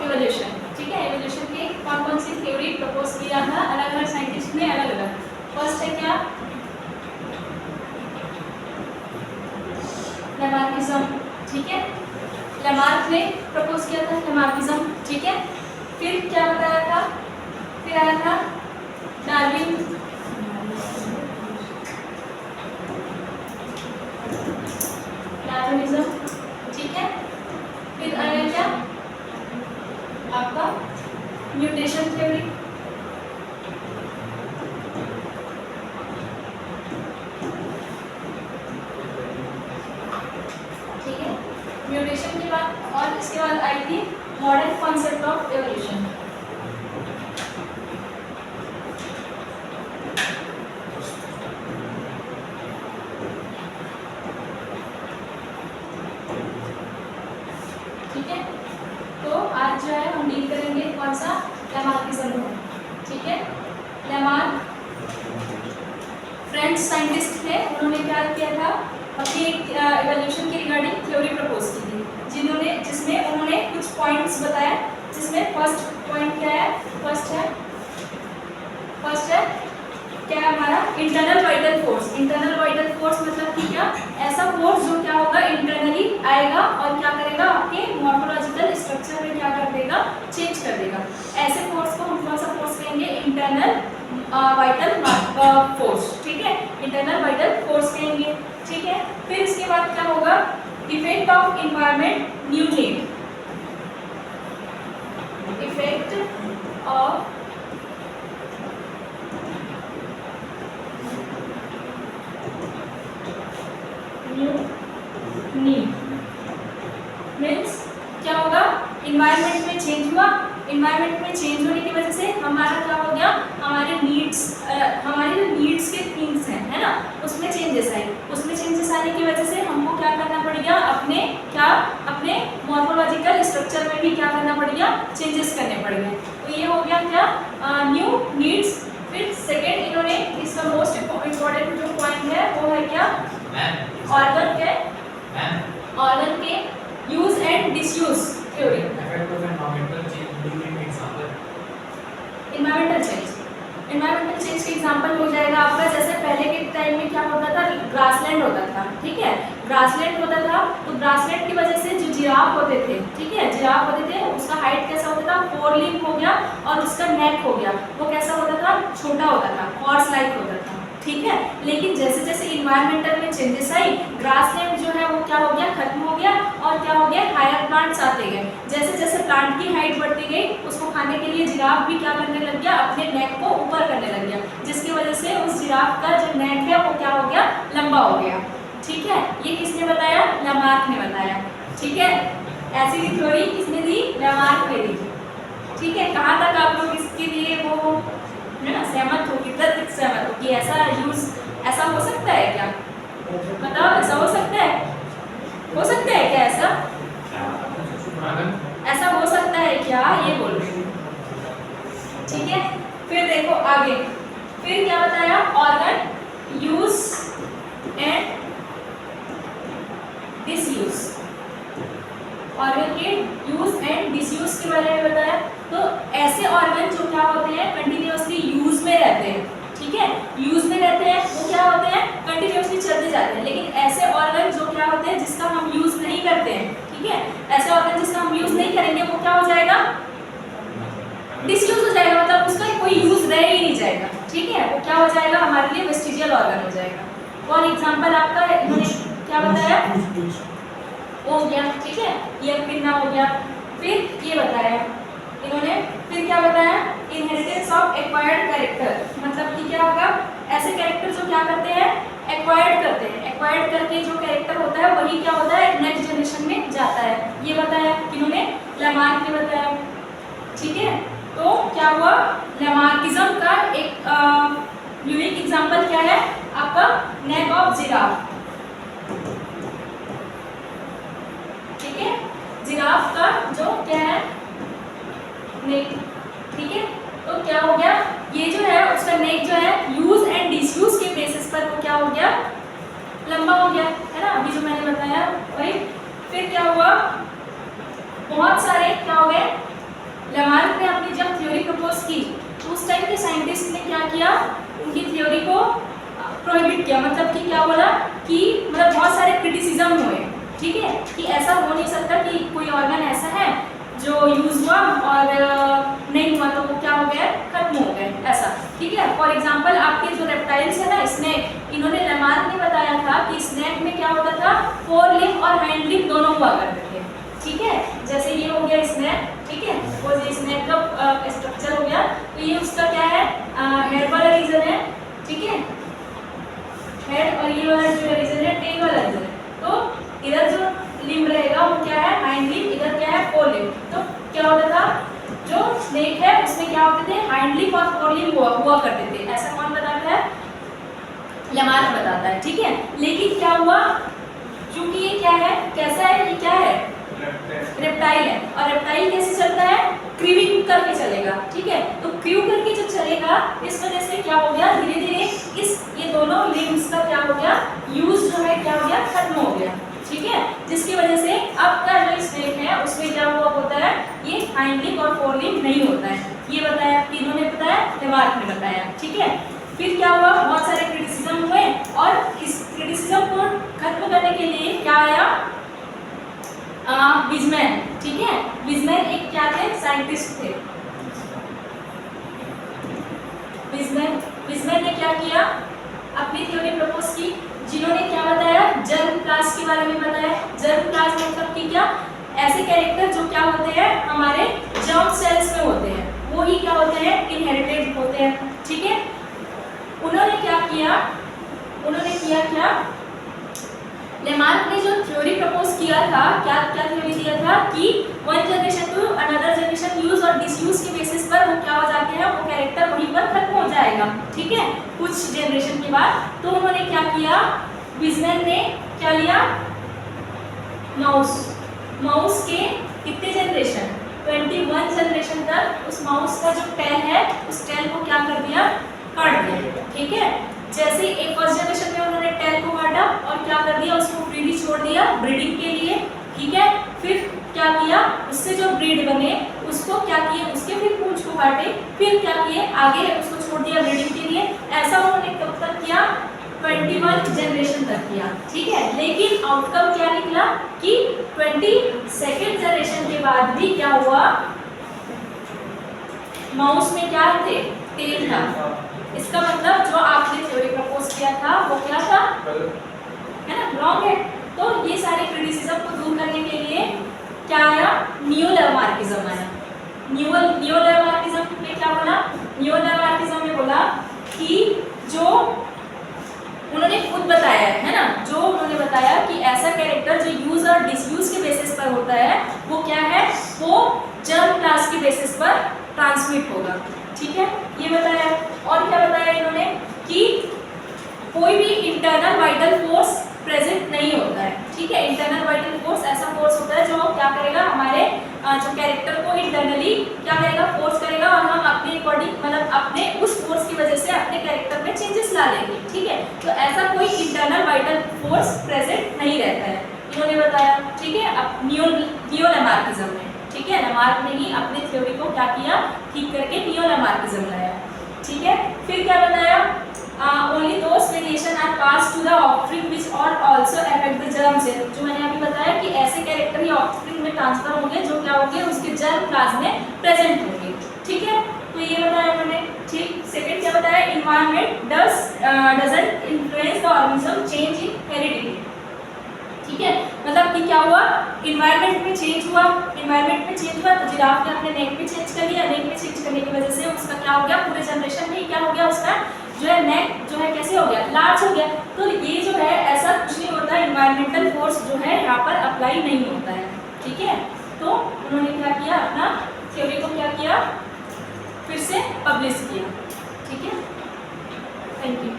Evolution, ठीक है। Evolution की कौन कौन सी थ्योरी प्रपोज किया था अलग अलग साइंटिस्ट ने, अलग अलग। फर्स्ट है क्या, लैमार्किज्म, ठीक है, लैमार्क ने प्रपोज किया था लैमार्किज्म, ठीक है। फिर क्या बताया था, फिर आया था डार्विन, डार्विनिज्म, ठीक है। फिर आया क्या आपका म्यूटेशन थ्योरी, ठीक है। म्यूटेशन के बाद और इसके बाद आई थी मॉडर्न कॉन्सेप्ट ऑफ एवोल्यूशन, ठीक है। तो आज जो है हम डील करेंगे कौन सा, लैमार्किज्म को, ठीक है। लैमार्क फ्रेंच साइंटिस्ट थे, उन्होंने क्या किया था, अपनी इवोल्यूशन की रिगार्डिंग थ्योरी प्रपोज की थी, जिसमें उन्होंने कुछ पॉइंट्स बताए, जिसमें फर्स्ट पॉइंट क्या है, फर्स्ट है क्या हमारा internal vital force. Internal vital force मतलब कि क्या, ऐसा फोर्स जो क्या होगा इंटरनली आएगा और क्या करेगा, आपके मॉर्फोलॉजिकल स्ट्रक्चर में क्या कर देगा, चेंज कर देगा। ऐसे फोर्स को हम कौन सा फोर्स कहेंगे, इंटरनल वाइटल फोर्स, ठीक है, इंटरनल वाइटल फोर्स कहेंगे, ठीक है। फिर इसके बाद क्या होगा, effect of environment new need, effect of new need means क्या होगा, इन्वायरमेंट में चेंज हुआ, इन्वायरमेंट में चेंज होने की वजह से हमारा क्या हो गया, हमारे नीड्स, हमारे जो नीड्स के थिंग्स हैं, है ना, उसमें चेंजेस आए। उसमें चेंजेस आने की वजह से हमको क्या करना पड़ेगा, अपने मॉर्फोलॉजिकल स्ट्रक्चर में भी क्या करना पड़ेगा, चेंजेस करने पड़ेंगे। तो ये हो गया क्या, न्यू नीड्स। फिर सेकेंड इन्होंने इसका मोस्ट इम्पोर्टेंट जो पॉइंट है वो है क्या, ऑर्गन के use and disuse theory, environmental change के एग्जांपल हो जाएगा आपका, जैसे पहले के टाइम में क्या होता था, ग्रासलैंड होता था, ठीक है, ग्रासलैंड होता था, तो ग्रासलैंड की वजह से जो जिराफ होते थे, ठीक है, जिराफ होते थे, उसका हाइट कैसा होता था, 4 लिंब हो गया, और उसका नेक हो गया, वो कैसा होता था, छोटा होता था, हॉर्स लाइक होता था, ठीक है। लेकिन जैसे जैसे इन्वायरमेंटल में चेंजेस आई, ग्रासलैंड जो है वो क्या हो गया, खत्म हो गया, और क्या हो गया, हायर प्लांट्स आते गए। जैसे जैसे प्लांट की हाइट बढ़ती गई, उसको खाने के लिए जिराफ भी क्या करने लग गया, अपने नेक को ऊपर करने लग गया, जिसकी वजह से उस जिराफ का जो नेक है वो क्या हो गया, लंबा हो गया, ठीक है। ये किसने बताया, लैमार्क ने बताया, ठीक है। ऐसी थ्योरी किसने दी, लैमार्क ने दी, ठीक है। कहाँ तक आप लोग इसके लिए वो है ना सहमत हो, कितना तक सहमत हो कि ऐसा हो सकता है क्या, बताओ, ऐसा हो सकता है, हो सकता है क्या, ऐसा हो सकता है क्या, ये बोल रहे हैं, ठीक है। फिर देखो आगे, फिर क्या बताया, organ use and disuse, organ के यूज एंड डिसयूज के बारे में बताया। तो ऐसे ऑर्गन जो क्या होते हैं, कंटिन्यूअसली यूज में रहते हैं, ठीक है, यूज में रहते हैं, वो क्या होते हैं, कंटिन्यूअसली चलते जाते हैं। लेकिन ऐसे ऑर्गन जो क्या होते हैं, जिसका हम यूज नहीं करते हैं, ठीक है, ऐसे ऑर्गन जिसका हम यूज नहीं करेंगे, वो क्या हो जाएगा, डिसयूज हो जाएगा, मतलब उसका कोई यूज रह ही नहीं जाएगा, ठीक है, वो क्या हो जाएगा, हमारे लिए वेस्टिजियल ऑर्गन हो जाएगा। और एग्जाम्पल आपका इन्होंने क्या बताया, हो गया, ठीक है, ये पिन्ना हो गया। फिर ये बताया इन्होंने, फिर क्या बताया, इनहेरिटेंस ऑफ एक्वायर्ड कैरेक्टर, मतलब कि क्या होगा, ऐसे कैरेक्टर जो क्या करते हैं, एक्वायर्ड करते हैं, एक्वायर्ड करके जो कैरेक्टर होता है वही क्या होता है, नेक्स्ट जनरेशन में जाता है, ये बताया इन्होंने, लैमार्क ने बताया, ठीक है। तो क्या हुआ, लैमार्किज्म का एक यूनिक एग्जांपल क्या है आपका, नेक ऑफ जिराफ, ठीक है, जिराफ का जो क्या है, नेक, ठीक है। तो क्या हो गया, ये जो है उसका नेक जो है यूज एंड डिसयूज के बेसिस पर वो क्या हो गया, लंबा हो गया, है ना, अभी जो मैंने बताया वही। फिर क्या हुआ, बहुत सारे क्या हो गए, लेमार्क ने अपनी जब थ्योरी प्रपोज की तो उस टाइम के साइंटिस्ट ने क्या किया, उनकी थ्योरी को प्रोहिबिट किया, मतलब कि क्या बोला कि मतलब बहुत सारे क्रिटिसिज्म हुए, ठीक है, कि ऐसा हो नहीं सकता कि कोई ऑर्गन ऐसा है जो यूज हुआ और नहीं हुआ तो वो क्या हो गया, खत्म हो गया, ऐसा, ठीक है। फॉर एग्जांपल आपके जो रेप्टाइल्स है ना, स्नेक, इन्होंने लेमार्क ने बताया था कि स्नेक में क्या होता था, 4 लिम्ब और हाइंड लिम्ब दोनों हुआ करते थे, ठीक है। जैसे ये हो गया स्नेक, ठीक है, वो ये स्नेक का स्ट्रक्चर हो गया, तो ये उसका क्या है, हेड वाला रीजन है, ठीक है, हेड, और ये वाला जो रीजन है टेल वाला रीजन है। तो इधर जो लिम्ब रहेगा वो क्या है, हाइंड लिम्ब, इधर क्या है, 4 लिम्ब। तो क्या होता था, जो स्नेक है उसमें क्या होते थे, हाइंड लिम्ब और 4 लिम्ब हुआ करते थे। ऐसा कौन बताता है, लेमार्क बताता है, ठीक है। लेकिन क्या हुआ, क्योंकि ये क्या है, कैसा है, ये क्या है, रेप्टाइल है, और रेप्टाइल कैसे चलता है, क्रीविंग करके चलेगा, ठीक है। तो क्रीव करके जो चलेगा, इस वजह से क्या हो गया, धीरे धीरे ये दोनों लिम्ब्स का क्या हो गया, यूज जो है क्या हो गया, खत्म हो गया, ठीक है। जिसकी वजह से अब का जो स्नेक है उसमें क्या हुआ होता है, ये हाइंड लिम्ब और 4 लिम्ब नहीं होता है। ये बताया, तीनों ने बताया, लेमार्क ने बताया, ठीक है। फिर क्या हुआ, बहुत सारे क्रिटिसिज्म हुए और इस क्रिटिसिज्म को खत्म करने के लिए क्या आया, विजमैन, ठीक है। विजमैन एक क्या थे, साइंटिस्ट थे। विजमैन ने क्या किया, अपनी थ्योरी प्रपोज की, जिन्होंने क्या बताया, जर्म प्लास्ट के बारे में बताया। जर्म प्लास्ट मतलब कि क्या, ऐसे कैरेक्टर जो क्या होते हैं, हमारे जर्म सेल्स में होते हैं, वो ही क्या होते हैं, इनहेरिटेड होते हैं, ठीक है। उन्होंने क्या किया, क्या लेमार्क ने जो थ्योरी प्रपोज किया था, क्या थ्योरी दिया था कि one generation to another generation use और डिसयूज के बेसिस पर वो क्या हो जाते हैं, वो कैरेक्टर वहीं पर खत्म हो जाएगा, ठीक है, कुछ जनरेशन के बाद। तो उन्होंने क्या किया, विजमैन ने क्या लिया, माउस के कितने जनरेशन, 21 जनरेशन तक उस माउस का जो टेल है, उस टेल को क्या कर दिया, काट दिया, ठीक है। जैसे एक फर्स्ट जनरेशन में उन्होंने टेल को काटा और क्या कर दिया, उसको फ्रीली छोड़ दिया ब्रीडिंग के लिए, ठीक है। फिर क्या किया, उससे जो ब्रीड बने उसको क्या किए, उसके फिर पूंछ को काटे, फिर क्या किए, आगे उसको छोड़ दिया ब्रीडिंग के लिए। ऐसा उन्होंने कब तक किया, 21 जनरेशन तक किया, ठीक है। लेकिन आउटकम क्या निकला कि 22nd जनरेशन के बाद भी क्या हुआ, माउस में क्या थे, टेल था। इसका मतलब जो आपने थ्योरी प्रपोज किया था वो क्या था, है ना, रॉन्ग है। तो ये सारे क्रिटिसिज्म को दूर करने के लिए क्या आया, नियो-लेमार्किज्म आया। नियो-लेमार्किज्म में क्या बोला, नियो-लेमार्किज्म में बोला कि जो उन्होंने खुद बताया है ना, जो उन्होंने बताया कि ऐसा कैरेक्टर जो यूज और डिसयूज के बेसिस पर होता है वो क्या है, वो जर्म क्लास के बेसिस पर ट्रांसमिट होगा, ठीक है, ये बताया। और क्या बताया इन्होंने कि कोई भी इंटरनल वाइटल फोर्स प्रेजेंट नहीं होता है, ठीक है। इंटरनल वाइटल फोर्स ऐसा फोर्स होता है जो क्या करेगा, हमारे जो कैरेक्टर को इंटरनली क्या करेगा, फोर्स करेगा, और हम अपने अकॉर्डिंग मतलब अपने उस फोर्स की वजह से अपने कैरेक्टर में चेंजेस ला लेंगे, ठीक है। तो ऐसा कोई इंटरनल वाइटल फोर्स प्रेजेंट नहीं रहता है, इन्होंने बताया, ठीक है। अब नियो-लेमार्किज्म में, ठीक है, लेमार्क ने ही अपनी थ्योरी को क्या किया, ठीक करके नियो-लेमार्किज्म लाया, ठीक है। फिर क्या बताया, only those variation are pass to the offspring which or also affect the germ cell. जो मैंने अभी बताया कि ऐसे कैरेक्टर ही ऑफस्प्रिंग में ट्रांसफर होंगे जो क्या होंगे, उसके जर्म क्लास में प्रेजेंट होंगे, ठीक है। तो ये बताया मैंने, ठीक। सेकंड क्या बताया, environment doesn't influence the organism change in heredity, ठीक है। मतलब कि क्या हुआ, एनवायरनमेंट में चेंज हुआ, तो जिराफ ने अपने नेक में चेंज कर लिया, नेक में चेंज करने की वजह से उसका क्या हो गया, पूरे जनरेशन में क्या हो गया, उसका जो है नेक जो है कैसे हो गया, लार्ज हो गया। तो ये जो है ऐसा कुछ नहीं होता, एनवायरमेंटल फोर्स जो है यहाँ पर अप्लाई नहीं होता है, ठीक है। तो उन्होंने क्या किया, अपना थ्योरी को क्या किया, फिर से पब्लिश किया, ठीक है। Thank you.